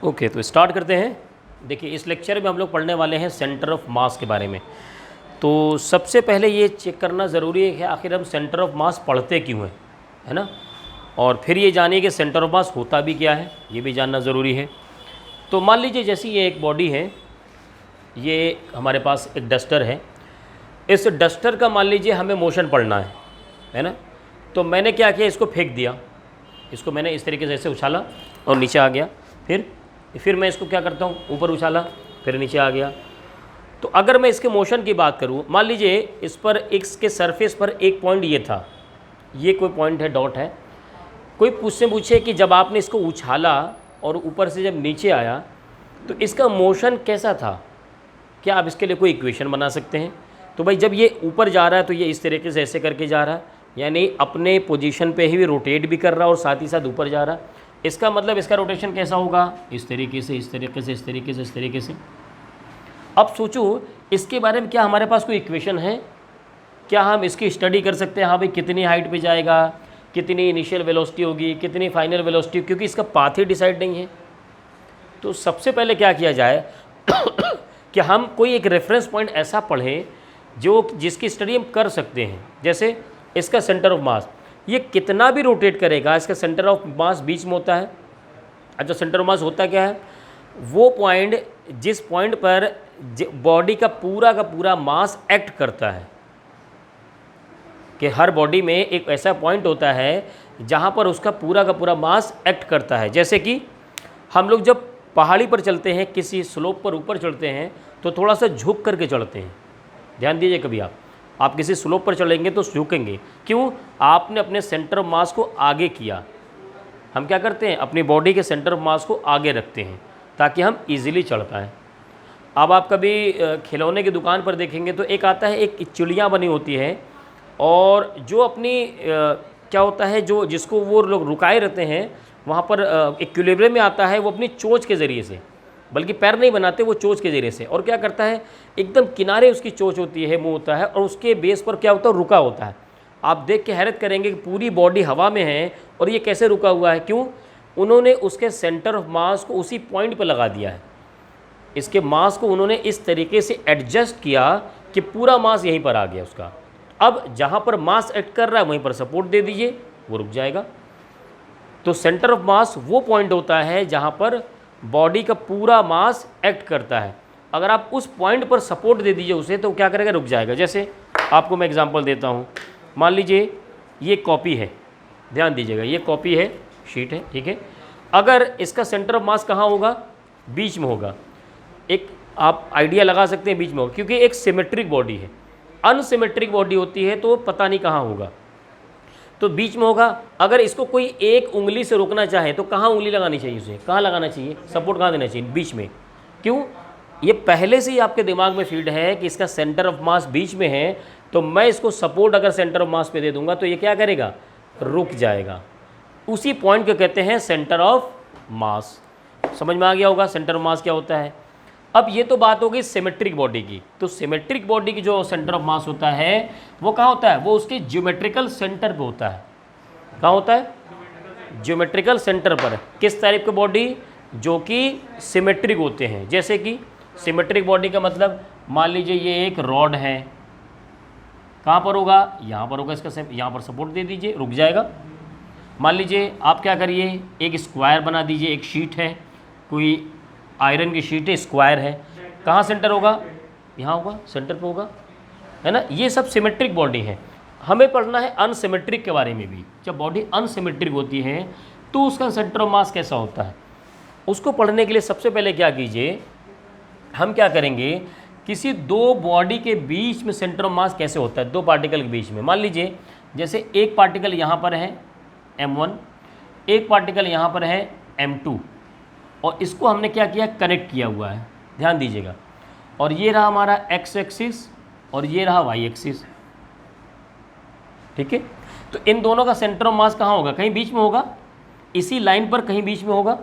Okay, तो start करते हैं। देखिए, इस लेक्चर में हम लोग पढ़ने वाले हैं सेंटर ऑफ मास के बारे में। तो सबसे पहले ये चेक करना ज़रूरी है कि आखिर हम सेंटर ऑफ मास पढ़ते क्यों हैं, है ना। और फिर ये जानिए कि सेंटर ऑफ मास होता भी क्या है, ये भी जानना ज़रूरी है। तो मान लीजिए जैसे ये एक बॉडी है, ये हमारे पास एक डस्टर है। इस डस्टर का मान लीजिए हमें मोशन पढ़ना है ना। तो मैंने क्या किया, इसको फेंक दिया। इसको मैंने इस तरीके से ऐसे उछाला और नीचे आ गया। फिर मैं इसको क्या करता हूँ, ऊपर उछाला, फिर नीचे आ गया। तो अगर मैं इसके मोशन की बात करूँ, मान लीजिए इस पर इसके सरफेस पर एक पॉइंट ये था, ये कोई पॉइंट है, डॉट है। कोई पूछे कि जब आपने इसको उछाला और ऊपर से जब नीचे आया तो इसका मोशन कैसा था, क्या आप इसके लिए कोई इक्वेशन बना सकते हैं? तो भाई जब ये ऊपर जा रहा है तो ये इस तरीके से ऐसे करके जा रहा है, यानी अपने पोजीशन पे ही रोटेट भी कर रहा है और साथ ही साथ ऊपर जा रहा है। इसका मतलब इसका रोटेशन कैसा होगा, इस तरीके से, इस तरीके से, इस तरीके से, इस तरीके से। अब सोचो इसके बारे में क्या हमारे पास कोई इक्वेशन है? क्या हम इसकी स्टडी कर सकते हैं? हाँ भाई, कितनी हाइट पे जाएगा, कितनी इनिशियल वेलोसिटी होगी, कितनी फाइनल वेलोसिटी, क्योंकि इसका पाथ ही डिसाइड नहीं है। तो सबसे पहले क्या किया जाए कि हम कोई एक रेफरेंस पॉइंट ऐसा पढ़ें जिसकी स्टडी हम कर सकते हैं। जैसे इसका सेंटर ऑफ मास, ये कितना भी रोटेट करेगा, इसका सेंटर ऑफ मास बीच में होता है। अच्छा, सेंटर ऑफ मास होता क्या है? वो पॉइंट जिस पॉइंट पर बॉडी का पूरा मास एक्ट करता है, कि हर बॉडी में एक ऐसा पॉइंट होता है जहाँ पर उसका पूरा मास एक्ट करता है। जैसे कि हम लोग जब पहाड़ी पर चलते हैं, किसी स्लोप पर ऊपर चढ़ते हैं तो थोड़ा सा झुक करके चढ़ते हैं। ध्यान दीजिए, कभी आप किसी स्लोप पर चलेंगे तो झुकेंगे, क्यों? आपने अपने सेंटर ऑफ मास को आगे किया। हम क्या करते हैं, अपनी बॉडी के सेंटर ऑफ मास को आगे रखते हैं ताकि हम इजीली चढ़ पाएँ। अब आप कभी खिलौने की दुकान पर देखेंगे तो एक आता है, एक चिड़िया बनी होती है, और जो अपनी क्या होता है, जो जिसको वो लोग रुकाए रहते हैं वहाँ पर इक्विलिब्रियम में आता है वो अपनी चोंच के ज़रिए से, बल्कि पैर नहीं बनाते, वो चोंच के ज़रिए से। और क्या करता है, एकदम किनारे उसकी चोंच होती है, मुंह होता है, और उसके बेस पर क्या होता है, रुका होता है। आप देख के हैरत करेंगे कि पूरी बॉडी हवा में है और ये कैसे रुका हुआ है। क्यों? उन्होंने उसके सेंटर ऑफ मास को उसी पॉइंट पर लगा दिया है। इसके मास को उन्होंने इस तरीके से एडजस्ट किया कि पूरा मास यहीं पर आ गया उसका। अब जहाँ पर मास एक्ट कर रहा है वहीं पर सपोर्ट दे दीजिए, वो रुक जाएगा। तो सेंटर ऑफ मास वो पॉइंट होता है जहाँ पर बॉडी का पूरा मास एक्ट करता है। अगर आप उस पॉइंट पर सपोर्ट दे दीजिए उसे, तो क्या करेगा, रुक जाएगा। जैसे आपको मैं एग्जांपल देता हूँ। मान लीजिए ये कॉपी है, ध्यान दीजिएगा, ये कॉपी है, शीट है, ठीक है। अगर इसका सेंटर ऑफ मास कहाँ होगा, बीच में होगा। एक आप आइडिया लगा सकते हैं, बीच में होगा, क्योंकि एक सिमेट्रिक बॉडी है। अनसिमेट्रिक बॉडी होती है तो पता नहीं कहाँ होगा, तो बीच में होगा। अगर इसको कोई एक उंगली से रोकना चाहे तो कहाँ उंगली लगानी चाहिए, उसे कहाँ लगाना चाहिए, सपोर्ट कहाँ देना चाहिए, बीच में। क्यों? ये पहले से ही आपके दिमाग में फीड है कि इसका सेंटर ऑफ मास बीच में है, तो मैं इसको सपोर्ट अगर सेंटर ऑफ मास पे दे दूंगा तो ये क्या करेगा, रुक जाएगा। उसी पॉइंट को कहते हैं सेंटर ऑफ मास। समझ में आ गया होगा सेंटर ऑफ मास क्या होता है। अब ये तो बात हो गई सिमेट्रिक बॉडी की। तो सिमेट्रिक बॉडी की जो सेंटर ऑफ मास होता है वो कहाँ होता है, वो उसके ज्योमेट्रिकल सेंटर पे होता है। कहाँ होता है, ज्योमेट्रिकल सेंटर पर। किस टाइप के बॉडी, जो कि सिमेट्रिक होते हैं। जैसे कि सिमेट्रिक बॉडी का मतलब, मान लीजिए ये एक रॉड है, कहाँ पर होगा, यहाँ पर होगा। इसका यहाँ पर सपोर्ट दे दीजिए, रुक जाएगा। मान लीजिए आप क्या करिए, एक स्क्वायर बना दीजिए, एक शीट है, कोई आयरन की शीट है, स्क्वायर है, कहाँ सेंटर होगा, यहाँ होगा, सेंटर पे होगा, है ना। ये सब सिमेट्रिक बॉडी है। हमें पढ़ना है अनसिमेट्रिक के बारे में भी। जब बॉडी अनसिमेट्रिक होती है तो उसका सेंटर ऑफ मास कैसा होता है, उसको पढ़ने के लिए सबसे पहले क्या कीजिए, हम क्या करेंगे, किसी दो बॉडी के बीच में सेंटर ऑफ मास कैसे होता है, दो पार्टिकल के बीच में। मान लीजिए जैसे एक पार्टिकल यहाँ पर है m1, एक पार्टिकल यहाँ पर है m2, और इसको हमने क्या किया, कनेक्ट किया हुआ है। ध्यान दीजिएगा, और ये रहा हमारा x एक्सिस और ये रहा y एक्सिस, ठीक है। तो इन दोनों का सेंटर ऑफ मास कहाँ होगा, कहीं बीच में होगा, इसी लाइन पर कहीं बीच में होगा।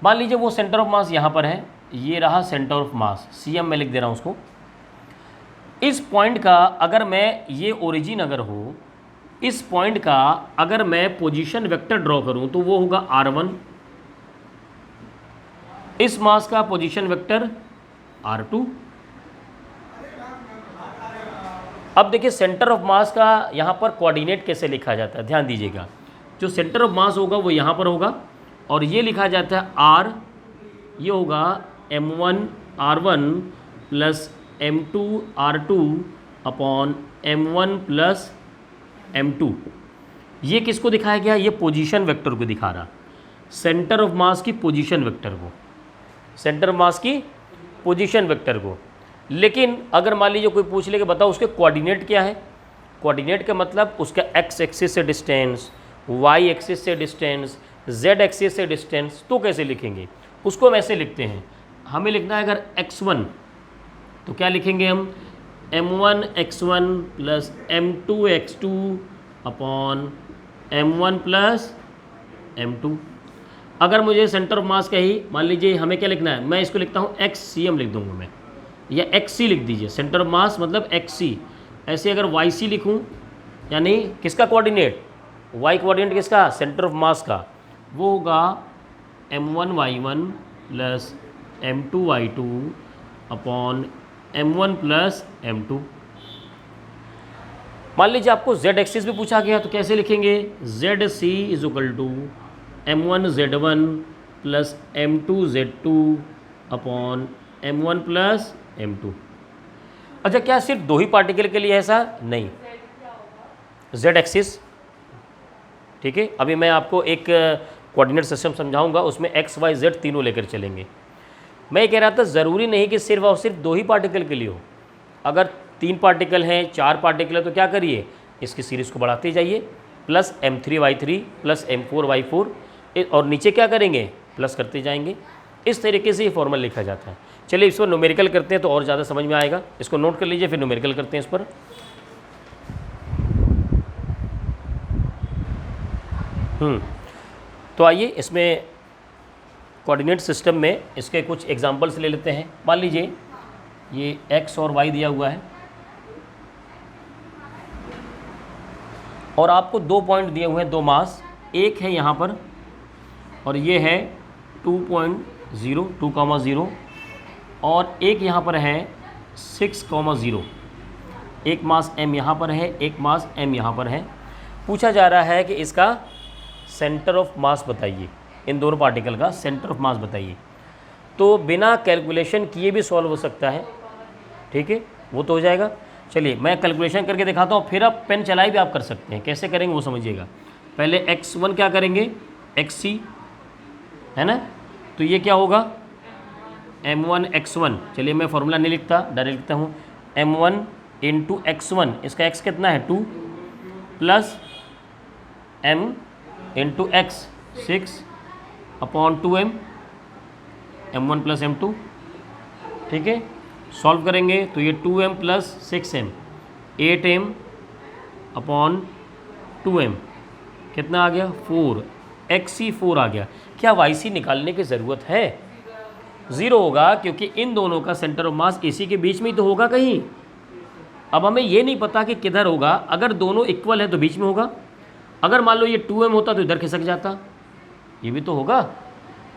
मान लीजिए वो सेंटर ऑफ मास यहाँ पर है, ये रहा सेंटर ऑफ मास, CM में लिख दे रहा हूँ उसको। इस पॉइंट का अगर मैं, ये ओरिजिन अगर हो, इस पॉइंट का अगर मैं पोजीशन वेक्टर ड्रॉ करूँ तो वो होगा R1, इस मास का पोजीशन वेक्टर r2। अब देखिए सेंटर ऑफ मास का यहाँ पर कोऑर्डिनेट कैसे लिखा जाता है, ध्यान दीजिएगा। जो सेंटर ऑफ मास होगा वो यहाँ पर होगा और ये लिखा जाता है r, ये होगा m1 r1 plus m2 r2 upon m1 plus m2। ये किसको दिखाया गया? ये पोजीशन वेक्टर को दिखा रहा, सेंटर ऑफ मास की पोजीशन वेक्टर को, सेंटर ऑफ मास की पोजीशन वेक्टर को। लेकिन अगर मान लीजिए कोई पूछ ले कि बताओ उसके कोऑर्डिनेट क्या है, कोऑर्डिनेट का मतलब उसका एक्स एक्सिस से डिस्टेंस, वाई एक्सिस से डिस्टेंस, जेड एक्सिस से डिस्टेंस, तो कैसे लिखेंगे? उसको हम ऐसे लिखते हैं, हमें लिखना है अगर x1 तो क्या लिखेंगे हम, m1 x1 plus m2 x2 upon m1 plus m2। अगर मुझे सेंटर ऑफ मास का ही मान लीजिए हमें क्या लिखना है, मैं इसको लिखता हूँ XCM लिख दूंगा मैं, या XC लिख दीजिए, सेंटर ऑफ मास मतलब XC। ऐसे अगर YC लिखूँ यानी किसका कोऑर्डिनेट, Y कोऑर्डिनेट किसका, सेंटर ऑफ मास का, वो होगा m1 y1 plus m2 y2 upon m1 plus m2। मान लीजिए आपको z एक्सिस भी पूछा गया तो कैसे लिखेंगे, ZC is equal to m1 z1 plus m2 z2 upon m1 plus m2। अच्छा, क्या सिर्फ दो ही पार्टिकल के लिए ऐसा? नहीं, z एक्सिस, ठीक है। अभी मैं आपको एक कोऑर्डिनेट सिस्टम समझाऊंगा, उसमें x y z तीनों लेकर चलेंगे। मैं ये कह रहा था ज़रूरी नहीं कि सिर्फ और सिर्फ दो ही पार्टिकल के लिए हो। अगर 3 पार्टिकल हैं, 4 पार्टिकल है तो क्या करिए, इसकी सीरीज़ को बढ़ाते जाइए, प्लस m3y3 प्लस m4y4, और नीचे क्या करेंगे, प्लस करते जाएंगे। इस तरीके से ये फॉर्मूला लिखा जाता है। चलिए इस पर न्यूमेरिकल करते हैं तो और ज़्यादा समझ में आएगा। इसको नोट कर लीजिए, फिर न्यूमेरिकल करते हैं इस पर। तो आइए इसमें कोऑर्डिनेट सिस्टम में इसके कुछ एग्जांपल्स ले लेते हैं। मान लीजिए ये x और y दिया हुआ है और आपको 2 पॉइंट दिए हुए हैं, 2 मास, एक है यहाँ पर और ये है 2.0 और एक यहाँ पर है 6,0। एक मास m यहाँ पर है, एक मास m यहाँ पर है। पूछा जा रहा है कि इसका सेंटर ऑफ मास बताइए, इन दोनों पार्टिकल का सेंटर ऑफ मास बताइए। तो बिना कैलकुलेशन किए भी सॉल्व हो सकता है, ठीक है, वो तो हो जाएगा। चलिए मैं कैलकुलेशन करके दिखाता हूँ, फिर आप पेन चलाई भी आप कर सकते हैं। कैसे करेंगे वो समझिएगा। पहले x1 क्या करेंगे, xc है ना, तो ये क्या होगा m1 x1। चलिए मैं फॉर्मूला नहीं लिखता, डायरेक्ट लिखता हूँ m1 इंटू x1, इसका x कितना है 2 plus m into x 6 upon 2m, m1 plus m2, ठीक है। सॉल्व करेंगे तो ये 2m plus 6m 8m upon 2m कितना आ गया 4, XC4 आ गया। क्या YC निकालने की ज़रूरत है? 0 होगा, क्योंकि इन दोनों का सेंटर ऑफ मास इसी के बीच में ही तो होगा कहीं। अब हमें ये नहीं पता कि किधर होगा। अगर दोनों इक्वल है तो बीच में होगा। अगर मान लो ये 2m होता तो इधर खिसक जाता, ये भी तो होगा।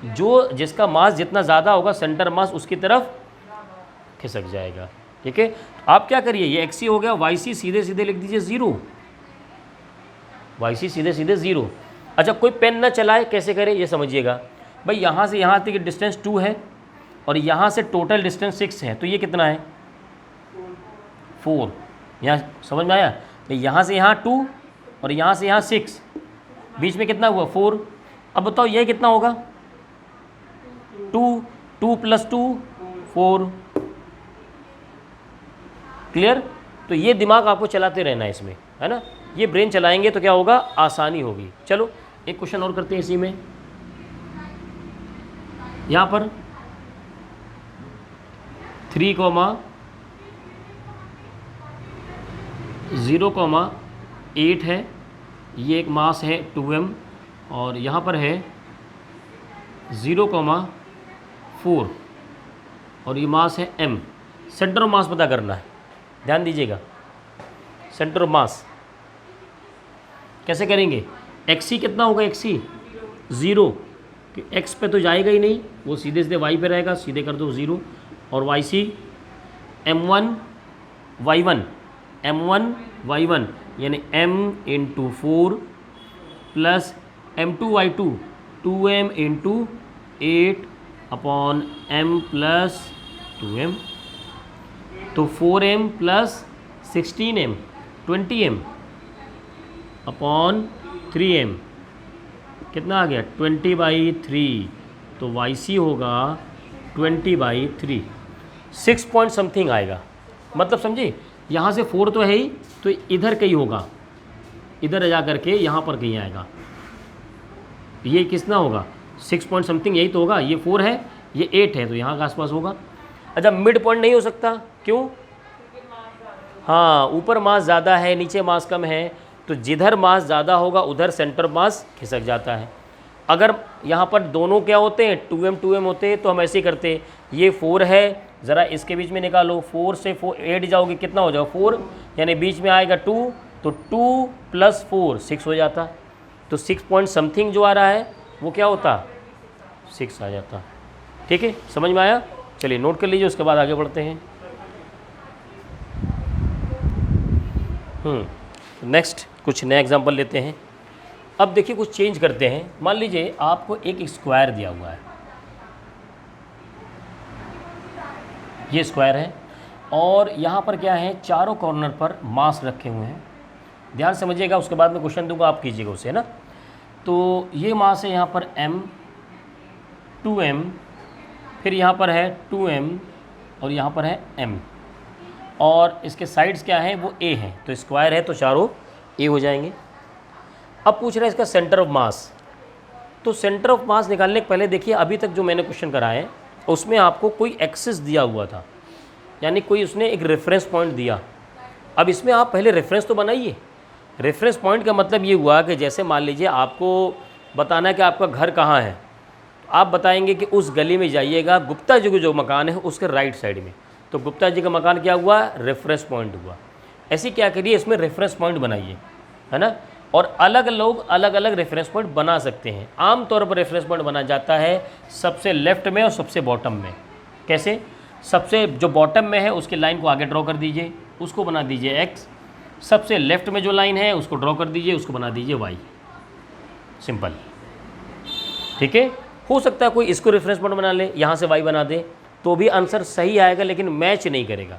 जो जिसका मास जितना ज़्यादा होगा सेंटर मास उसकी तरफ खिसक जाएगा, ठीक है। आप क्या करिए, ये XC हो गया, YC सीधे सीधे लिख दीजिए 0, YC सीधे सीधे 0। अच्छा, कोई पेन ना चलाए, कैसे करें ये समझिएगा। भाई यहाँ से यहाँ तक डिस्टेंस 2 है और यहाँ से टोटल डिस्टेंस 6 है, तो ये कितना है 4। यहाँ समझ में आया? तो यहाँ से यहाँ 2 और यहाँ से यहाँ 6, बीच में कितना हुआ 4। अब बताओ ये कितना होगा 2 प्लस 2 4। क्लियर? तो ये दिमाग आपको चलाते रहना है इसमें, है ना। ये ब्रेन चलाएंगे तो क्या होगा, आसानी होगी। चलो एक क्वेश्चन और करते हैं इसी में। यहाँ पर 3,0,8 है, ये एक मास है 2m और यहाँ पर है 0,4 और ये मास है m। सेंटर ऑफ मास पता करना है, ध्यान दीजिएगा। सेंटर ऑफ मास कैसे करेंगे, XC कितना होगा, XC 0, कि x पे तो जाएगा ही नहीं, वो सीधे सीधे y पे रहेगा, सीधे कर दो 0। और yc m1 y1 यानी m into 4 plus m2 y2 2m into 8 upon m plus 2m। तो 4m plus 16m 20m upon 3m कितना आ गया 20/3। तो yc होगा 20/3, 6 पॉइंट समथिंग आएगा। मतलब समझे, यहाँ से 4 तो है ही, तो इधर कहीं होगा, इधर जा करके यहाँ पर कहीं आएगा। ये कितना होगा 6 पॉइंट समथिंग, यही तो होगा। ये 4 है, ये 8 है, तो यहाँ के आसपास होगा। अच्छा, मिड पॉइंट नहीं हो सकता, क्यों? हाँ, ऊपर मास ज़्यादा है, नीचे मास कम है, तो जिधर मास ज़्यादा होगा उधर सेंटर मास खिसक जाता है। अगर यहाँ पर दोनों क्या होते हैं 2m होते हैं, तो हम ऐसे ही करते, ये 4 है, ज़रा इसके बीच में निकालो, 4 से 8 जाओगे कितना हो जाओ 4, यानी बीच में आएगा 2, तो 2 प्लस 4 6 हो जाता। तो 6 पॉइंट समथिंग जो आ रहा है वो क्या होता 6 आ जाता। ठीक है, समझ में आया? चलिए नोट कर लीजिए, उसके बाद आगे बढ़ते हैं। नेक्स्ट कुछ नया एग्जांपल लेते हैं। अब देखिए कुछ चेंज करते हैं। मान लीजिए आपको एक स्क्वायर दिया हुआ है, ये स्क्वायर है, और यहाँ पर क्या है चारों कॉर्नर पर मास रखे हुए हैं। ध्यान समझिएगा, उसके बाद में क्वेश्चन दूंगा, आप कीजिएगा उसे, है ना। तो ये मास है यहाँ पर m 2m, फिर यहाँ पर है 2m और यहाँ पर है m, और इसके साइड्स क्या हैं वो a हैं। तो स्क्वायर है तो चारों a हो जाएंगे। अब पूछ रहा है इसका सेंटर ऑफ मास। तो सेंटर ऑफ मास निकालने के पहले देखिए, अभी तक जो मैंने क्वेश्चन कराए उसमें आपको कोई एक्सिस दिया हुआ था, यानी कोई उसने एक रेफरेंस पॉइंट दिया। अब इसमें आप पहले रेफरेंस तो बनाइए। रेफरेंस पॉइंट का मतलब ये हुआ कि जैसे मान लीजिए आपको बताना है कि आपका घर कहाँ है, तो आप बताएंगे कि उस गली में जाइएगा, गुप्ता जी का जो मकान है उसके राइट साइड में। तो गुप्ता जी का मकान क्या हुआ, रेफरेंस पॉइंट हुआ। ऐसे क्या करिए, इसमें रेफरेंस पॉइंट बनाइए, है ना। और अलग लोग अलग अलग रेफरेंस पॉइंट बना सकते हैं। आमतौर पर रेफरेंस पॉइंट बना जाता है सबसे लेफ्ट में और सबसे बॉटम में। कैसे? सबसे जो बॉटम में है उसके लाइन को आगे ड्रॉ कर दीजिए, उसको बना दीजिए x। सबसे लेफ्ट में जो लाइन है उसको ड्रॉ कर दीजिए, उसको बना दीजिए y। सिंपल, ठीक है। हो सकता है कोई इसको रेफरेंस पॉइंट बना ले, यहाँ से y बना दे, तो भी आंसर सही आएगा, लेकिन मैच नहीं करेगा।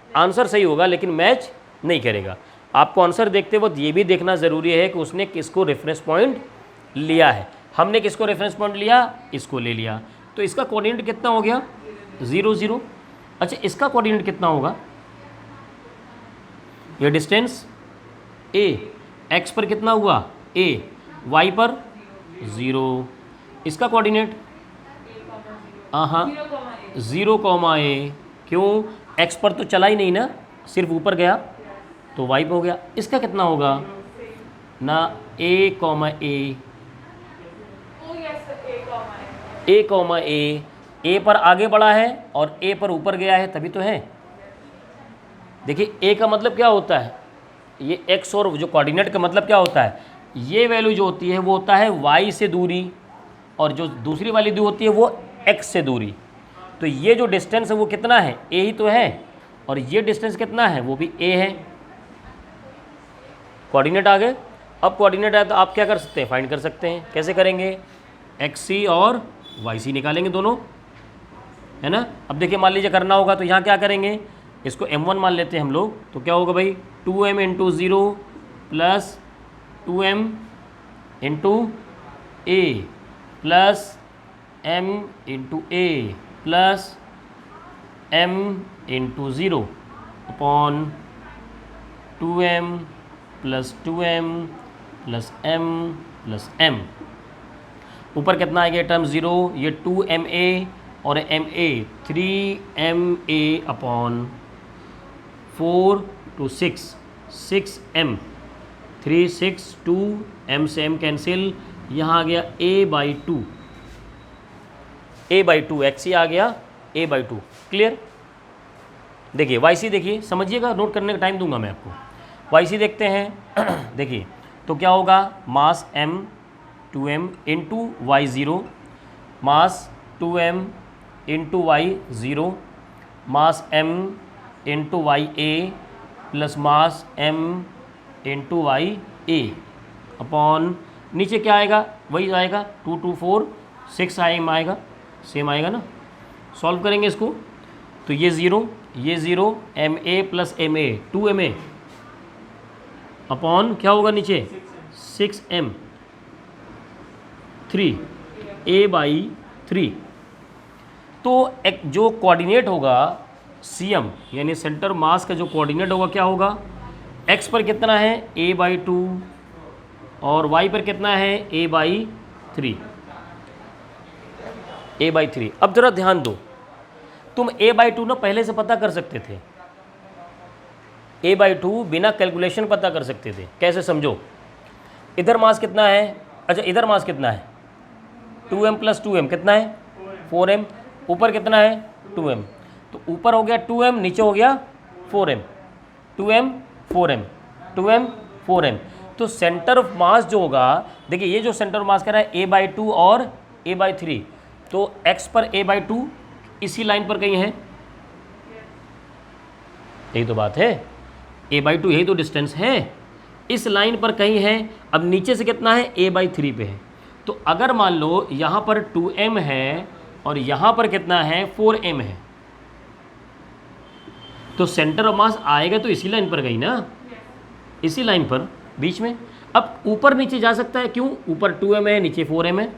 आंसर सही होगा लेकिन मैच नहीं करेगा। आपको आंसर देखते वक्त ये भी देखना ज़रूरी है कि उसने किसको रेफरेंस पॉइंट लिया है। हमने किसको रेफरेंस पॉइंट लिया, इसको ले लिया, तो इसका कोऑर्डिनेट कितना हो गया 0 0। अच्छा, इसका कोऑर्डिनेट कितना होगा, ये डिस्टेंस a, x पर कितना हुआ a, y पर 0। इसका कोऑर्डिनेट हाँ 0, क्यों, x पर तो चला ही नहीं ना, सिर्फ ऊपर गया, तो y पे हो गया। इसका कितना होगा ना a, a पर आगे बढ़ा है और a पर ऊपर गया है, तभी तो है। देखिए a का मतलब क्या होता है, ये x, और जो कोऑर्डिनेट का मतलब क्या होता है, ये वैल्यू जो होती है वो होता है y से दूरी, और जो दूसरी वाली दूरी होती है वो x से दूरी। तो ये जो डिस्टेंस है वो कितना है, a ही तो है, और ये डिस्टेंस कितना है, वो भी a है। कोऑर्डिनेट आ गए। अब कोऑर्डिनेट आया तो आप क्या कर सकते हैं, फाइंड कर सकते हैं। कैसे करेंगे, xc और yc निकालेंगे दोनों, है ना। अब देखिए मान लीजिए करना होगा तो यहाँ क्या करेंगे, इसको m1 मान लेते हैं हम लोग, तो क्या होगा भाई 2m into 0 plus 2m into a plus m into a plus m into 0 upon 2m plus 2m plus m plus m। ऊपर कितना आएगा टर्म 0, ये 2ma और ma 3ma upon 4 to 6 6m 3 6 2 m से m कैंसिल, यहाँ आ गया a/2 xc आ गया a/2। Clear. देखिए yc, देखिए समझिएगा, नोट करने का टाइम दूंगा मैं आपको। yc देखते हैं देखिए तो क्या होगा, mass m 2m into y0, mass 2m into Y 0, mass m into Y A plus mass m into Y A upon नीचे क्या आएगा, वही आएगा 2 2 4 6 आएगा, सेम आएगा ना। सॉल्व करेंगे इसको तो ये zero m a plus m a 2ma upon क्या होगा नीचे 6m 3 a/3। तो एक जो कोऑर्डिनेट होगा CM यानी सेंटर मास का जो कोऑर्डिनेट होगा क्या होगा, x पर कितना है a/2 और y पर कितना है a/3। अब ज़रा ध्यान दो, तुम a/2 ना पहले से पता कर सकते थे, a/2 बिना कैलकुलेशन पता कर सकते थे। कैसे समझो, इधर मास कितना है, अच्छा इधर मास कितना है 2m प्लस 2m कितना है 4m, ऊपर कितना है 2m, तो ऊपर हो गया 2m, नीचे हो गया 4m, 2m 4m 2m 4m। तो सेंटर ऑफ मास जो होगा, देखिए ये जो सेंटर ऑफ मास कह रहा है a/2 और a/3, तो x पर a/2 इसी लाइन पर कहीं है, यही तो बात है, a/2 यही तो डिस्टेंस है, इस लाइन पर कहीं है। अब नीचे से कितना है a/3 पे है, तो अगर मान लो यहाँ पर 2m है और यहाँ पर कितना है 4m है, तो सेंटर ऑफ मास आएगा तो इसी लाइन पर गई ना, इसी लाइन पर बीच में। अब ऊपर नीचे जा सकता है, क्यों, ऊपर 2m है नीचे 4m है,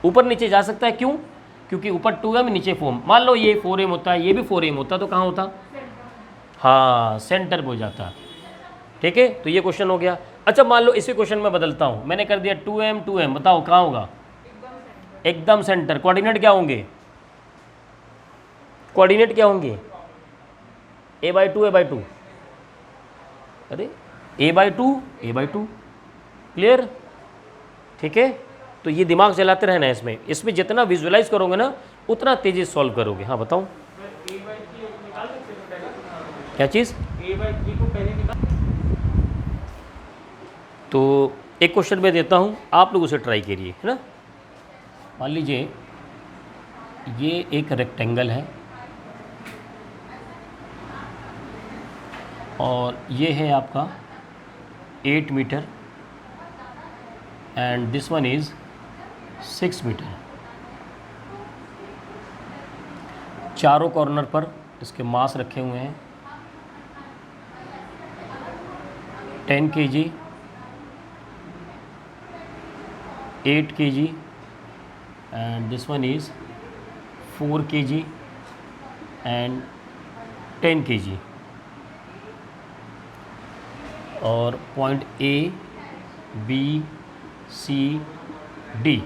ऊपर नीचे जा सकता है क्यों, क्योंकि ऊपर 2m नीचे 4m। मान लो ये 4m होता है, ये भी 4m होता तो कहाँ होता, हाँ सेंटर पे हो जाता। ठीक है, तो ये क्वेश्चन हो गया। अच्छा मान लो इसी क्वेश्चन में बदलता हूँ, मैंने कर दिया 2m, बताओ कहाँ होगा, एकदम सेंटर। कोऑर्डिनेट क्या होंगे, कोऑर्डिनेट क्या होंगे a/2 अरे a/2 क्लियर। ठीक है, तो ये दिमाग चलाते रहना है इसमें जितना विजुअलाइज करोगे ना उतना तेजी से सॉल्व करोगे। हाँ बताओ क्या चीज़, तो एक क्वेश्चन मैं देता हूँ, आप लोग उसे ट्राई करिए, है ना। मान लीजिए ये एक रेक्टेंगल है और ये है आपका 8 metre and this one is 6 metre. चारों कॉर्नर पर इसके मास रखे हुए हैं 10 kg, 8 kg and this one is 4 kg and 10 kg। और point A, B, C, D।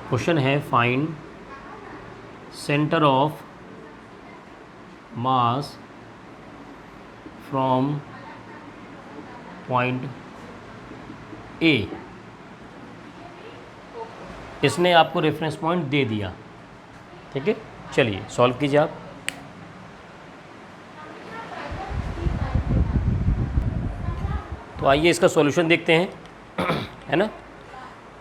Question है find centre of mass from point A। इसने आपको रेफरेंस पॉइंट दे दिया। ठीक है, चलिए सॉल्व कीजिए आप। तो आइए इसका सॉल्यूशन देखते हैं है ना।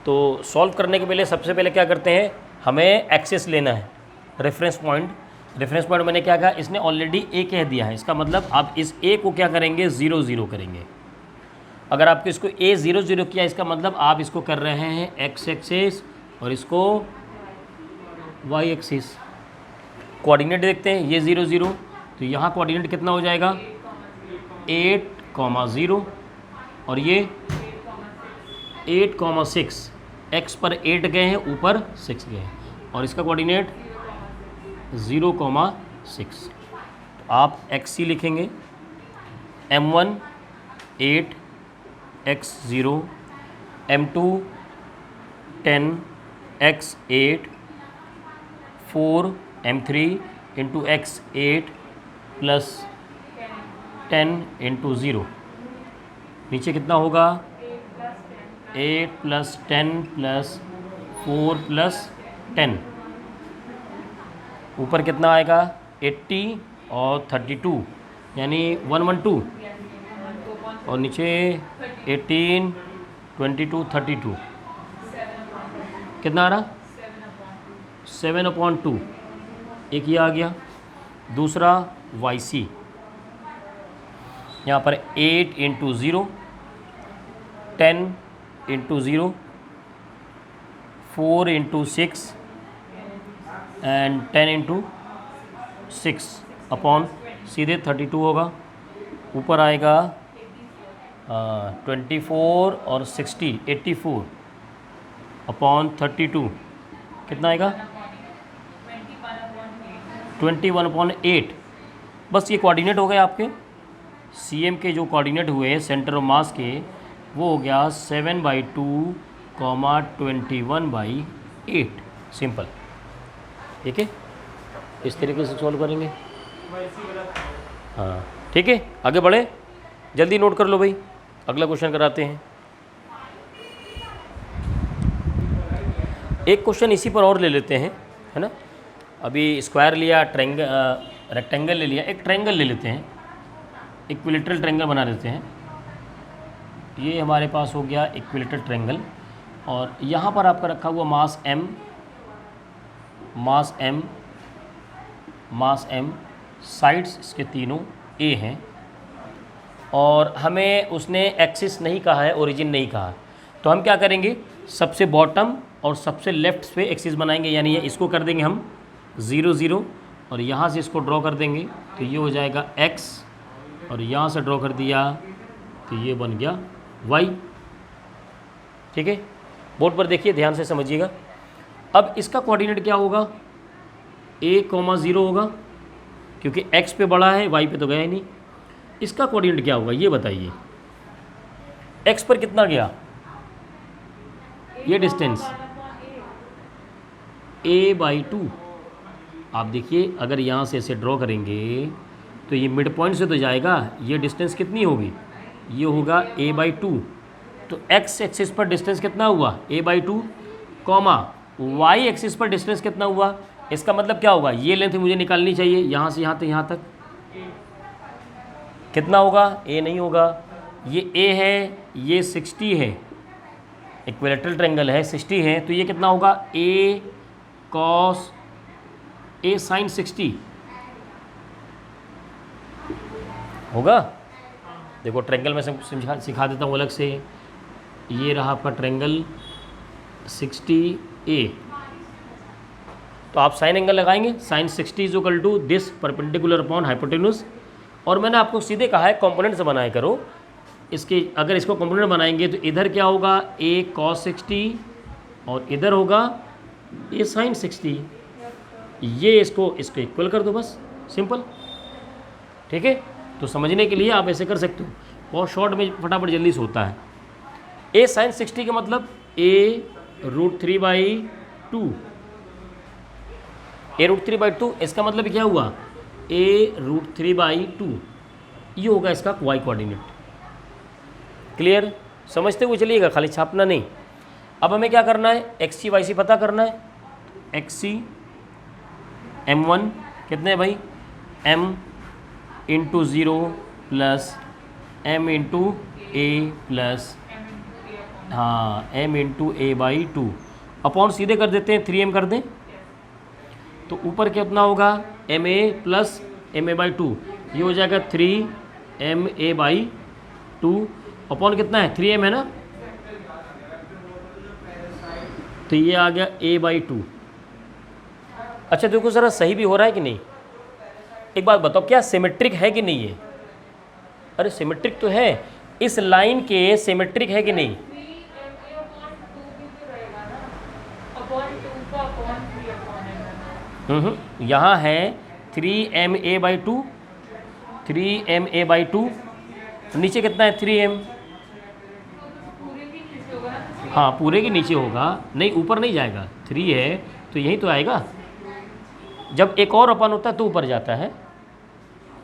तो सॉल्व करने के पहले सबसे पहले क्या करते हैं, हमें एक्सेस लेना है रेफरेंस पॉइंट। रेफरेंस पॉइंट मैंने क्या कहा, इसने ऑलरेडी A कह दिया है, इसका मतलब आप इस A को क्या करेंगे 0 0 करेंगे। अगर आपको इसको A 0 0 किया, इसका मतलब आप इसको कर रहे हैं x एक्सिस और इसको y एक्सिस। कोऑर्डिनेट देखते हैं, ये 0 0, तो यहाँ कोऑर्डिनेट कितना हो जाएगा 8, 0 और ये 8, 6। x पर 8 गए हैं, ऊपर 6 गए हैं और इसका कोऑर्डिनेट 0, 6। तो आप xc लिखेंगे, m1 8 x 0, m2 10 x 8 4 m3 into x 8 plus 10 into 0। नीचे कितना होगा 8 प्लस 10 प्लस 4 प्लस 10। ऊपर कितना आएगा 80 और 32 यानी 112 और नीचे 18 22 32 कितना आ रहा? 7/2, एक ये आ गया। दूसरा YC, यहाँ पर 8 × 0, 10 × 0, 4 × 6 एंड 10 × 6 अपॉन सीधे 32 होगा। ऊपर आएगा 24 और 60, 84 अपॉन 32, कितना आएगा? 21/8। बस ये कोऑर्डिनेट हो गए आपके CM के, जो कोऑर्डिनेट हुए सेंटर ऑफ मास के, वो हो गया 7/2, 21/8। सिंपल, ठीक है, इस तरीके से सॉल्व करेंगे। हाँ ठीक है, आगे बढ़े, जल्दी नोट कर लो भाई, अगला क्वेश्चन कराते हैं। एक क्वेश्चन इसी पर और ले लेते हैं, है ना। अभी स्क्वायर लिया, रेक्टेंगल ले लिया, एक ट्रायंगल ले लेते हैं, इक्विलेटरल ट्रायंगल बना लेते हैं। ये हमारे पास हो गया इक्विलेटरल ट्रायंगल, और यहाँ पर आपका रखा हुआ मास m, साइड्स इसके तीनों A हैं, और हमें उसने एक्सिस नहीं कहा है, ओरिजिन नहीं कहा है। तो हम क्या करेंगे, सबसे बॉटम और सबसे लेफ्ट पे एक्सिस बनाएंगे, यानी इसको कर देंगे हम 0 0, और यहाँ से इसको ड्रॉ कर देंगे, तो ये हो जाएगा x, और यहाँ से ड्रॉ कर दिया तो ये बन गया y। ठीक है, बोर्ड पर देखिए, ध्यान से समझिएगा। अब इसका कोऑर्डिनेट क्या होगा? a, 0 होगा, क्योंकि x पे बड़ा है, y पे तो गया ही नहीं। इसका कोऑर्डिनेट क्या होगा ये बताइए। x पर कितना गया? ये डिस्टेंस a/2। आप देखिए, अगर यहाँ से ऐसे ड्रॉ करेंगे तो ये मिड पॉइंट से तो जाएगा, ये डिस्टेंस कितनी होगी? ये होगा a/2। तो x एक्सिस पर डिस्टेंस कितना हुआ? a/2, y एक्सिस पर डिस्टेंस कितना हुआ? इसका मतलब क्या होगा, ये लेंथ मुझे निकालनी चाहिए, यहाँ से यहाँ तक कितना होगा? a नहीं होगा, ये a है, ये 60 है, इक्विलेटरल ट्रायंगल है, 60 है, तो ये कितना होगा? a sin 60 होगा। देखो ट्रायंगल में सिखा देता हूँ अलग से। ये रहा आपका ट्रायंगल 60A, तो आप साइन एंगल लगाएंगे, sine 60 = this perpendicular upon hypotenuse. और मैंने आपको सीधे कहा है कंपोनेंट से बनाया करो इसके। अगर इसको कंपोनेंट बनाएंगे तो इधर क्या होगा? a cos 60, और इधर होगा a sin 60। ये इसको इक्वल कर दो, बस सिंपल। ठीक है, तो समझने के लिए आप ऐसे कर सकते हो, बहुत शॉर्ट में फटाफट जल्दी से होता है। a sin 60 का मतलब a√3/2, a√3/2, इसका मतलब क्या हुआ? a√3/2, ये होगा इसका y कोऑर्डिनेट। क्लियर? समझते हुए चलिएगा, खाली छापना नहीं। अब हमें क्या करना है? XC YC पता करना है। XC m1 कितने है भाई? m × 0 plus m × a plus m × a/2 upon सीधे कर देते हैं 3m कर दें, तो ऊपर कितना होगा? ma प्लस ma/2, ये हो जाएगा 3ma/2 अपॉन कितना है? 3m है ना, तो ये आ गया a/2। अच्छा देखो ज़रा, सही भी हो रहा है कि नहीं? एक बात बताओ, क्या सिमेट्रिक है कि नहीं है? अरे सिमेट्रिक तो है, इस लाइन के सिमेट्रिक है कि नहीं? यहाँ है 3ma/2, 3ma/2, नीचे कितना है? 3m। हाँ पूरे के नीचे होगा, नहीं ऊपर नहीं जाएगा। 3 है तो यही तो आएगा। जब एक और अपन होता है तो ऊपर जाता है।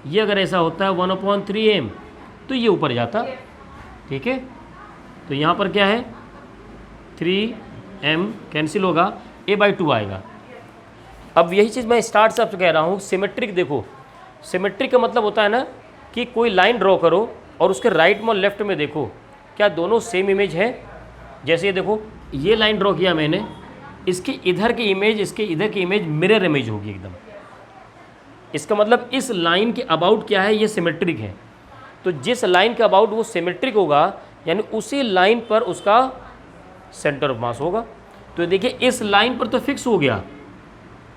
ये अगर ऐसा होता है 1/3m तो ये ऊपर जाता। ठीक है, तो यहाँ पर क्या है? 3m कैंसिल होगा, a/2 आएगा। अब यही चीज़ मैं स्टार्ट से आपसे कह रहा हूँ, सिमेट्रिक देखो। सिमेट्रिक का मतलब होता है ना कि कोई लाइन ड्रॉ करो और उसके राइट में और लेफ्ट में देखो क्या दोनों सेम इमेज है। जैसे ये देखो, ये लाइन ड्रॉ किया मैंने, इसके इधर की इमेज इसके इधर की इमेज मिरर इमेज होगी एकदम। इसका मतलब इस लाइन के अबाउट क्या है, ये सिमेट्रिक है। तो जिस लाइन के अबाउट वो सिमेट्रिक होगा यानी उसी लाइन पर उसका सेंटर ऑफ मास होगा। तो देखिए इस लाइन पर तो फिक्स हो गया,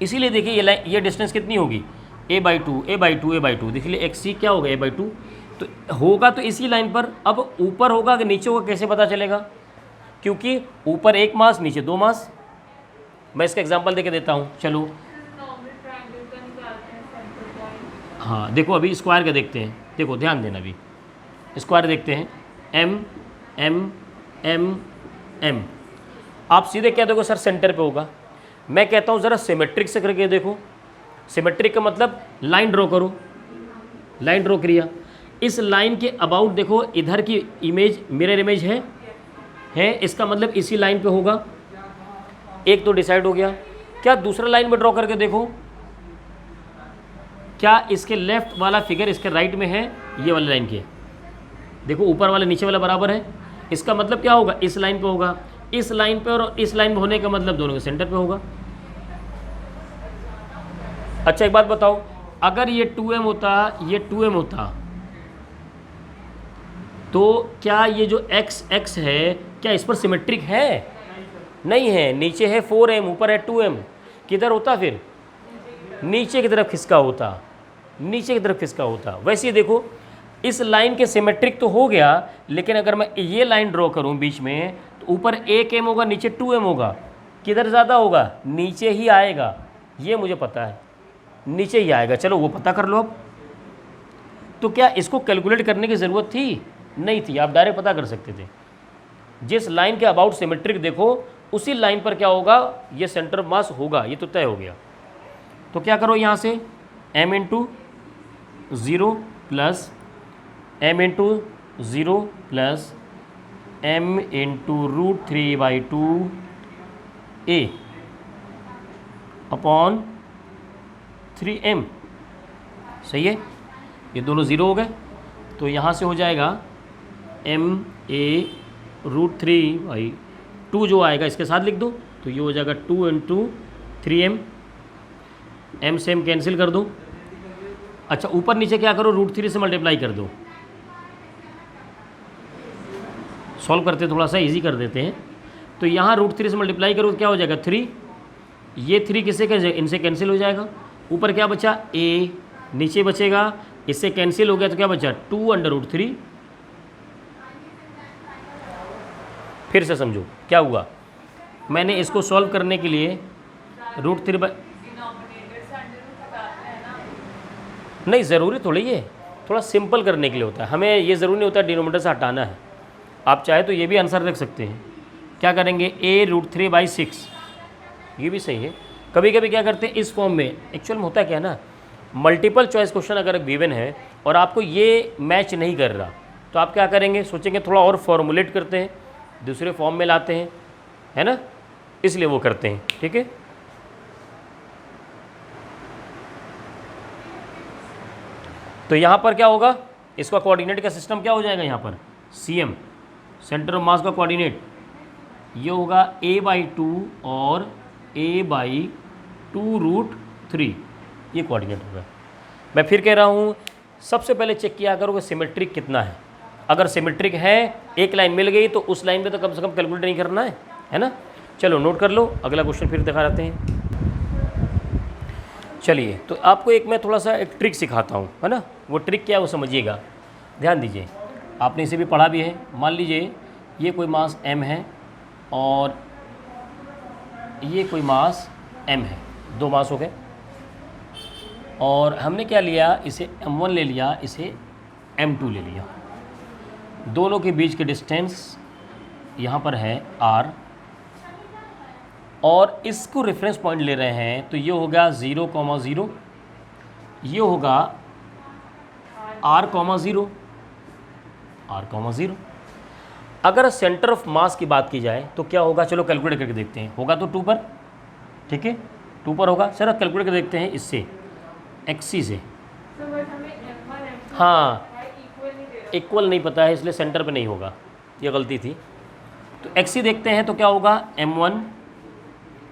इसीलिए देखिए ये लाइन, ये डिस्टेंस कितनी होगी a/2 a/2 a/2। देखिए एक्स सी क्या होगा a/2, तो होगा तो इसी लाइन पर। अब ऊपर होगा कि नीचे होगा कैसे पता चलेगा, क्योंकि ऊपर एक मास नीचे दो मास। मैं इसका एग्जांपल देके देता हूँ, चलो। हाँ देखो अभी स्क्वायर का देखते हैं, देखो ध्यान देना, अभी स्क्वायर देखते हैं, m m m m। आप सीधे क्या देखो सर सेंटर पे होगा। मैं कहता हूँ ज़रा सिमेट्रिक से करके देखो। सिमेट्रिक का मतलब लाइन ड्रॉ करो, लाइन ड्रॉ किया, इस लाइन के अबाउट देखो इधर की इमेज मिरर इमेज है, इसका मतलब इसी लाइन पे होगा। एक तो डिसाइड हो गया। क्या दूसरा लाइन में ड्रॉ करके देखो, क्या इसके लेफ्ट वाला फिगर इसके राइट में है, ये वाली लाइन की। देखो ऊपर वाला नीचे वाला बराबर है, इसका मतलब क्या होगा, इस लाइन पे होगा। इस लाइन पे और इस लाइन पे होने का मतलब दोनों के सेंटर पे होगा। अच्छा एक बात बताओ, अगर ये 2m होता, ये 2m होता, तो क्या ये जो x है क्या इस पर सिमेट्रिक है? नहीं है, नीचे है 4m, ऊपर है 2m। किधर होता फिर? नीचे की तरफ खिसका होता, नीचे की तरफ खिसका होता। वैसे ही देखो इस लाइन के सिमेट्रिक तो हो गया, लेकिन अगर मैं ये लाइन ड्रॉ करूं बीच में, तो ऊपर 1m होगा, नीचे 2m होगा। किधर ज़्यादा होगा? नीचे ही आएगा, ये मुझे पता है, नीचे ही आएगा। चलो वो पता कर लो अब। तो क्या इसको कैलकुलेट करने की ज़रूरत थी? नहीं थी, आप डायरेक्ट पता कर सकते थे। जिस लाइन के अबाउट सिमेट्रिक देखो उसी लाइन पर क्या होगा, ये सेंटर ऑफ मास होगा, ये तो तय हो गया। तो क्या करो यहाँ से m × 0 plus m × 0 plus m × √3/2 a upon 3m। सही है, ये दोनों ज़ीरो हो गए, तो यहाँ से हो जाएगा ma √3/2 जो आएगा इसके साथ लिख दो, तो ये हो जाएगा 2 × 3m। m से m कैंसिल कर दो। अच्छा ऊपर नीचे क्या करो, √3 से मल्टीप्लाई कर दो। सॉल्व करते थोड़ा सा इजी कर देते हैं। तो यहाँ √3 से मल्टीप्लाई करो तो क्या हो जाएगा 3, ये 3 किससे कैंसिल, इनसे कैंसिल हो जाएगा। ऊपर क्या बचा a, नीचे बचेगा, इससे कैंसिल हो गया तो क्या बचा 2/√3। फिर से समझो क्या हुआ, मैंने इसको सॉल्व करने के लिए √3 नहीं, ज़रूरी थोड़ी है, थोड़ा सिंपल करने के लिए होता है। हमें ये ज़रूरी नहीं होता डिनोमिनेटर से हटाना है। आप चाहे तो ये भी आंसर रख सकते हैं। क्या करेंगे a √3/6, ये भी सही है। कभी कभी क्या करते हैं इस फॉर्म में, एक्चुअल में होता क्या है ना, मल्टीपल चॉइस क्वेश्चन अगर गिवन है और आपको ये मैच नहीं कर रहा, तो आप क्या करेंगे, सोचेंगे थोड़ा और फॉर्मुलेट करते हैं, दूसरे फॉर्म में लाते हैं, है ना, इसलिए वो करते हैं। ठीक है, तो यहाँ पर क्या होगा, इसका कोऑर्डिनेट का सिस्टम क्या हो जाएगा, यहाँ पर cm सेंटर ऑफ मास का कोऑर्डिनेट ये होगा a/2 और a/2√3, ये कोऑर्डिनेट होगा। मैं फिर कह रहा हूँ, सबसे पहले चेक किया करो कि सिमेट्रिक कितना है। अगर सिमेट्रिक है, एक लाइन मिल गई तो उस लाइन पे तो कम से कम कैलकुलेट नहीं करना है ना। चलो नोट कर लो, अगला क्वेश्चन फिर दिखा रहते हैं। चलिए, तो आपको एक मैं थोड़ा सा एक ट्रिक सिखाता हूँ, है ना। वो ट्रिक क्या है वो समझिएगा, ध्यान दीजिए। आपने इसे भी पढ़ा भी है। मान लीजिए ये कोई मास m है और ये कोई मास m है, दो मास हो गए, और हमने क्या लिया, इसे m1 ले लिया, इसे m2 ले लिया। दोनों के बीच के डिस्टेंस यहाँ पर है r, और इसको रेफरेंस पॉइंट ले रहे हैं, तो ये होगा 0,0, ये होगा r,0, r,0। अगर सेंटर ऑफ मास की बात की जाए तो क्या होगा, चलो कैलकुलेट करके देखते हैं। होगा तो 2 पर, ठीक है, 2 पर होगा। चलो कैलकुलेट करके देखते हैं इससे, एक्सी से। हाँ, इक्वल नहीं पता है इसलिए सेंटर पे नहीं होगा, ये गलती थी। तो एक्सी देखते हैं तो क्या होगा, m1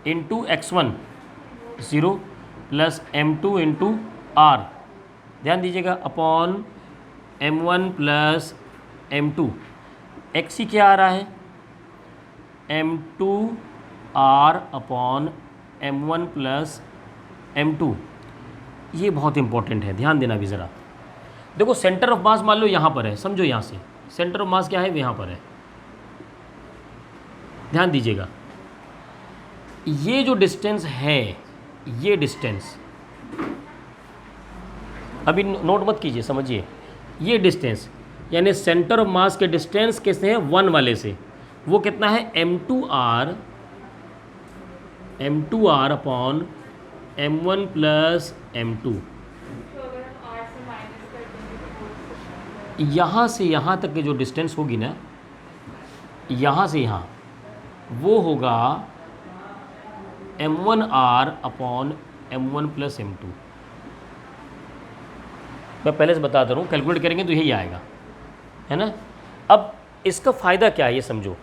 into x1 0 plus m2 into r, ध्यान दीजिएगा, upon m1 plus m2, x ही क्या आ रहा है, m2 r upon m1 plus m2। ये बहुत इंपॉर्टेंट है, ध्यान देना भी ज़रा। देखो सेंटर ऑफ मास मान लो यहाँ पर है, समझो यहाँ से सेंटर ऑफ मास क्या है, यहाँ पर है, ध्यान दीजिएगा। ये जो डिस्टेंस है, ये डिस्टेंस अभी नोट मत कीजिए, समझिए, ये डिस्टेंस यानी सेंटर ऑफ मास के डिस्टेंस किससे है, 1 वाले से, वो कितना है, m2r upon m1 plus m2। यहाँ से यहाँ तक की जो डिस्टेंस होगी ना, यहाँ से यहाँ, वो होगा m1r upon m1 plus m2। मैं पहले से बताता हूँ, कैलकुलेट करेंगे तो यही आएगा, है ना। अब इसका फ़ायदा क्या है ये समझो,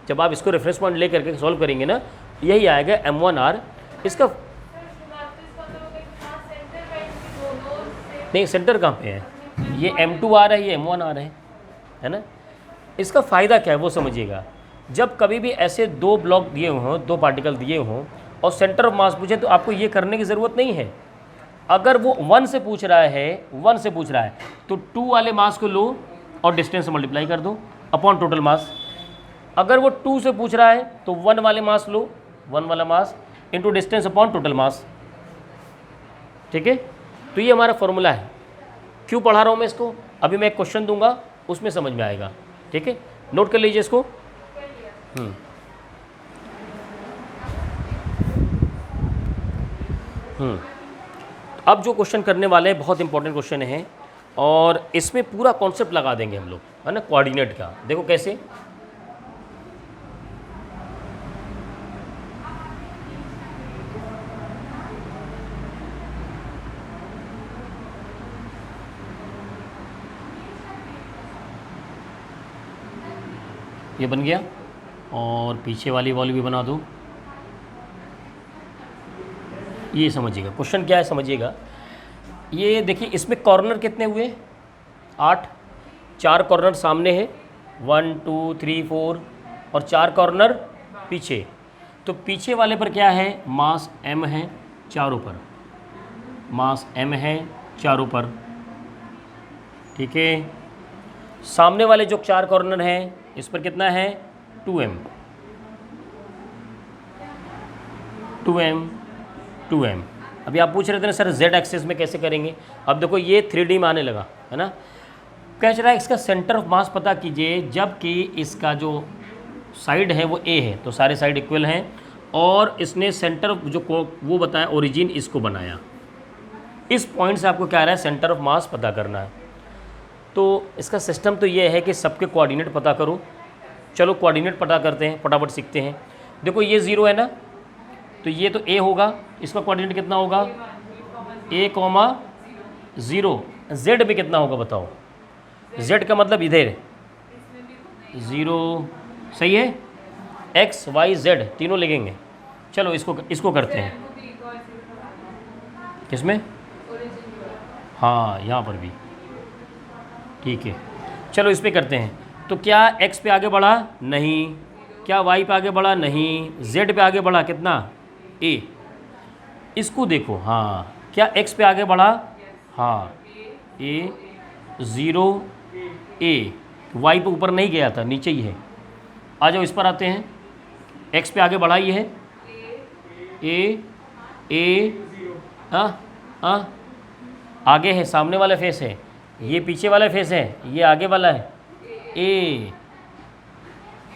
जब आप इसको रेफरेंस पॉइंट ले करके सॉल्व करेंगे ना, यही आएगा m1r। इसका नहीं, सेंटर कहाँ पे है, ये m2r है, ये m1r है ना। इसका फ़ायदा क्या है वो समझिएगा। जब कभी भी ऐसे दो ब्लॉक दिए हों, दो पार्टिकल दिए हों और सेंटर ऑफ मास पूछे, तो आपको ये करने की ज़रूरत नहीं है। अगर वो 1 से पूछ रहा है, 1 से पूछ रहा है, तो 2 वाले मास को लो और डिस्टेंस से मल्टीप्लाई कर दो अपॉन टोटल मास। अगर वो 2 से पूछ रहा है तो 1 वाले मास लो, 1 वाला mass into distance upon total mass, ठीक है। तो ये हमारा फॉर्मूला है। क्यों पढ़ा रहा हूँ मैं इसको, अभी मैं एक क्वेश्चन दूंगा, उसमें समझ में आएगा, ठीक है। नोट कर लीजिए इसको। अब जो क्वेश्चन करने वाले हैं बहुत इंपॉर्टेंट क्वेश्चन है, और इसमें पूरा कॉन्सेप्ट लगा देंगे हम लोग, है ना, कोऑर्डिनेट का। देखो कैसे, ये बन गया, और पीछे वाली वॉल भी बना दो। ये समझिएगा क्वेश्चन क्या है, समझिएगा। ये देखिए, इसमें कॉर्नर कितने हुए, 8, 4 कॉर्नर सामने है, 1 2 3 4, और 4 कॉर्नर पीछे। तो पीछे वाले पर क्या है, मास m है चारों पर, मास m है चारों पर, ठीक है। सामने वाले जो 4 कॉर्नर हैं, इस पर कितना है, 2m 2m 2m। अभी आप पूछ रहे थे ना सर z एक्सिस में कैसे करेंगे। अब देखो ये 3D में आने लगा, है ना। कह रहा है इसका सेंटर ऑफ मास पता कीजिए, जबकि इसका जो साइड है वो a है, तो सारे साइड इक्वल हैं, और इसने सेंटर जो वो बताया, ओरिजिन इसको बनाया। इस पॉइंट से आपको क्या आ रहा है, सेंटर ऑफ मास पता करना है। तो इसका सिस्टम तो ये है कि सबके कोऑर्डिनेट पता करो। चलो कोऑर्डिनेट पता करते हैं, फटाफट सीखते हैं। देखो ये 0 है ना, तो ये तो a होगा, इसका कोऑर्डिनेट कितना होगा, a, 0। z भी कितना होगा बताओ, z का मतलब इधर 0, सही है। x y z तीनों लिखेंगे। चलो इसको करते हैं, किसमें, हाँ यहाँ पर भी, ठीक है। चलो इस पे करते हैं। तो क्या x पे आगे बढ़ा, नहीं। क्या y पे आगे बढ़ा, नहीं। z पे आगे बढ़ा, कितना, a। इसको देखो, हाँ, क्या x पे आगे बढ़ा, हाँ, a 0 a, y पे ऊपर नहीं गया था, नीचे ही है। आ जाओ इस पर आते हैं, x पे आगे बढ़ा ही है, a आगे है, सामने वाला फेस है, ये पीछे वाला फेस है, ये आगे वाला है, a।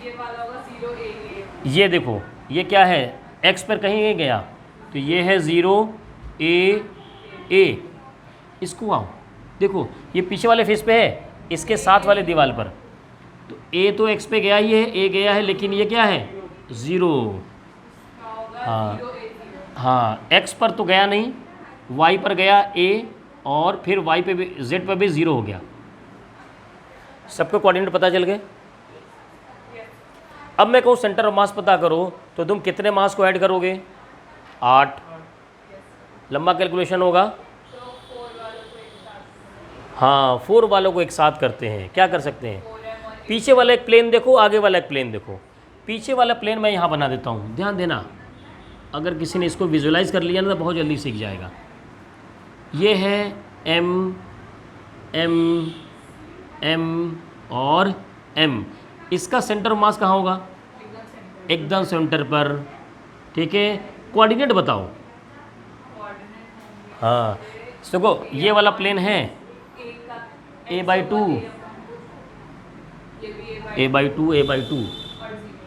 ये वाला होगा 0 a। ये देखो ये क्या है, x पर कहीं नहीं गया, तो ये है 0 a। इसको आओ देखो, ये पीछे वाले फेस पे है, इसके साथ वाले दीवार पर, तो a तो x पे गया ही है, a गया है, लेकिन ये क्या है, 0। हाँ हाँ, x पर तो गया नहीं, y पर गया a, और फिर y पे भी, z पर भी 0 हो गया। सबको कोऑर्डिनेट पता चल गए। अब मैं कहूँ सेंटर ऑफ मास पता करो, तो तुम कितने मास को ऐड करोगे? 8। लंबा कैलकुलेशन होगा। हाँ, 4 वालों को एक साथ करते हैं। क्या कर सकते हैं? पीछे वाला एक प्लेन देखो, आगे वाला एक प्लेन देखो। पीछे वाला प्लेन मैं यहाँ बना देता हूँ, ध्यान देना। अगर किसी ने इसको विजुलाइज कर लिया ना तो बहुत जल्दी सीख जाएगा। ये है एम एम एम और एम। इसका सेंटर ऑफ मास कहाँ होगा? एकदम सेंटर पर, ठीक है। कोऑर्डिनेट बताओ। हाँ देखो, ये वाला प्लेन है a/2 a/2 a/2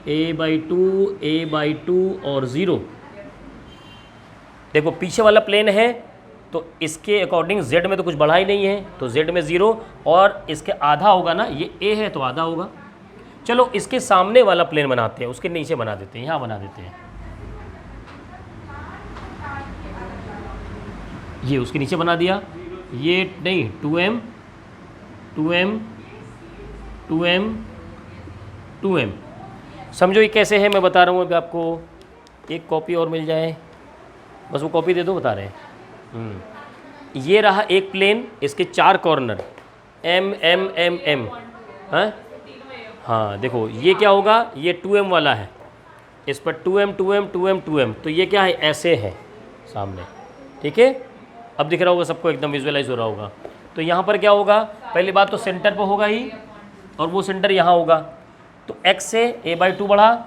a/2 a/2 और 0। देखो पीछे वाला प्लेन है तो इसके अकॉर्डिंग z में तो कुछ बढ़ा ही नहीं है, तो z में 0 और इसके आधा होगा ना, ये a है तो आधा होगा। चलो इसके सामने वाला प्लेन बनाते हैं, उसके नीचे बना देते हैं, यहाँ बना देते हैं। ये उसके नीचे बना दिया, ये नहीं 2m 2m 2m 2m। समझो ये कैसे है, मैं बता रहा हूँ अभी आपको। एक कॉपी और मिल जाए, बस वो कॉपी दे दो, बता रहे हैं। ये रहा एक प्लेन, इसके 4 corner m m m m। हाँ देखो ये क्या होगा, ये 2m वाला है, इस पर 2m 2m 2m 2m, तो ये क्या है, ऐसे है सामने, ठीक है। अब दिख रहा होगा सबको, एकदम विजुअलाइज हो रहा होगा। तो यहाँ पर क्या होगा, पहली बात तो सेंटर पर होगा ही, और वो सेंटर यहाँ होगा। तो x से a/2 बढ़ा,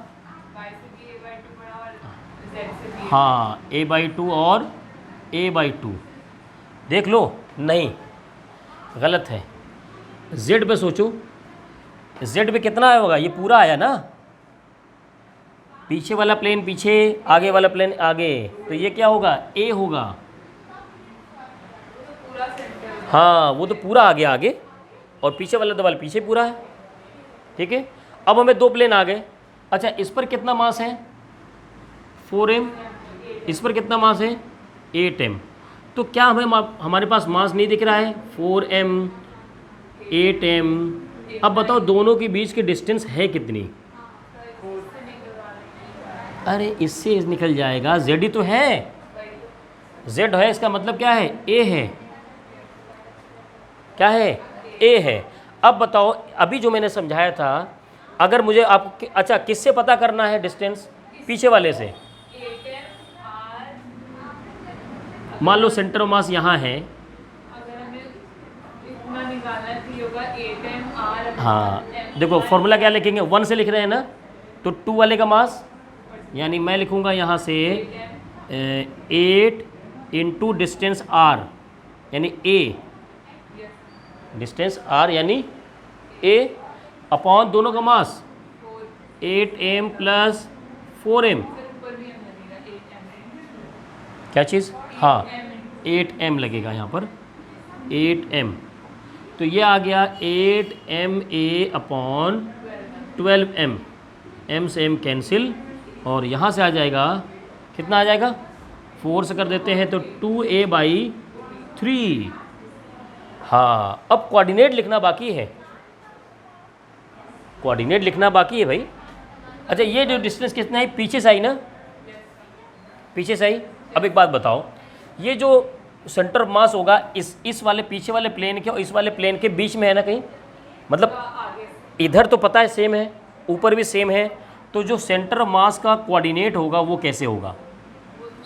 हाँ a/2 और a/2। देख लो, नहीं गलत है। z पे सोचो, z पे कितना आया होगा, ये पूरा आया ना। पीछे वाला प्लेन पीछे, आगे वाला प्लेन आगे, तो ये क्या होगा, a होगा। हाँ वो तो पूरा आ गया आगे, और पीछे वाला दवाल पीछे पूरा है, ठीक है। अब हमें 2 प्लेन आ गए। अच्छा इस पर कितना मास है, 4m, इस पर कितना मास है, 8m। तो क्या हमारे पास मास नहीं दिख रहा है, 4m 8m। अब बताओ दोनों के बीच की डिस्टेंस है कितनी? अरे इससे निकल जाएगा, z ही तो है, z है, इसका मतलब क्या है, a है। क्या है, a है। अब बताओ, अभी जो मैंने समझाया था, अगर मुझे आप, अच्छा किससे पता करना है डिस्टेंस, पीछे वाले से। मान लो सेंटर ऑफ मास यहाँ है, हाँ देखो फॉर्मूला क्या लिखेंगे, 1 से लिख रहे हैं ना, तो 2 वाले का मास, यानी मैं लिखूँगा यहाँ से 8 इंटू डिस्टेंस r, यानी a, डिस्टेंस r यानी a अपॉन दोनों का मास 8m प्लस 4m। क्या चीज़, हाँ 8m लगेगा यहाँ पर, 8m। तो ये आ गया 8ma अपॉन 12m, m से m कैंसिल, और यहाँ से आ जाएगा, कितना आ जाएगा, 4 से कर देते हैं तो 2a/3। हाँ अब कोऑर्डिनेट लिखना बाकी है, कोऑर्डिनेट लिखना बाकी है भाई। अच्छा ये जो डिस्टेंस कितना है, पीछे से आई ना, पीछे से आई। अब एक बात बताओ, ये जो सेंटर ऑफ मास होगा इस वाले पीछे वाले प्लेन के और इस वाले प्लेन के बीच में है ना कहीं, मतलब इधर तो पता है सेम है, ऊपर भी सेम है, तो जो सेंटर ऑफ मास का कोऑर्डिनेट होगा वो कैसे होगा,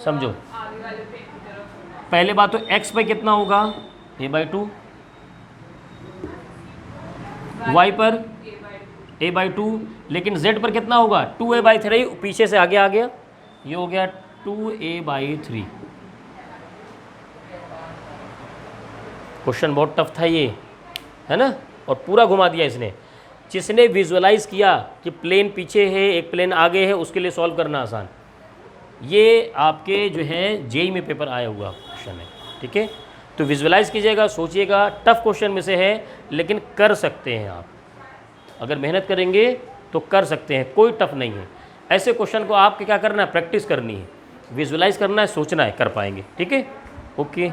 समझो। पहले बात तो x पे कितना होगा, a/2, y पर a/2, लेकिन z पर कितना होगा, 2a/3, पीछे से आगे आ गया, ये हो गया 2a/3। क्वेश्चन बहुत टफ था ये, है ना, और पूरा घुमा दिया इसने। जिसने विजुअलाइज किया कि प्लेन पीछे है एक प्लेन आगे है, उसके लिए सॉल्व करना आसान। ये आपके जो है जेईई में पेपर आया हुआ क्वेश्चन है, ठीक है। तो विजुअलाइज कीजिएगा, सोचिएगा, टफ क्वेश्चन में से है लेकिन कर सकते हैं आप, अगर मेहनत करेंगे तो कर सकते हैं, कोई टफ नहीं है। ऐसे क्वेश्चन को आपके क्या करना है, प्रैक्टिस करनी है, विजुअलाइज करना है, सोचना है, कर पाएंगे, ठीक है। ओके।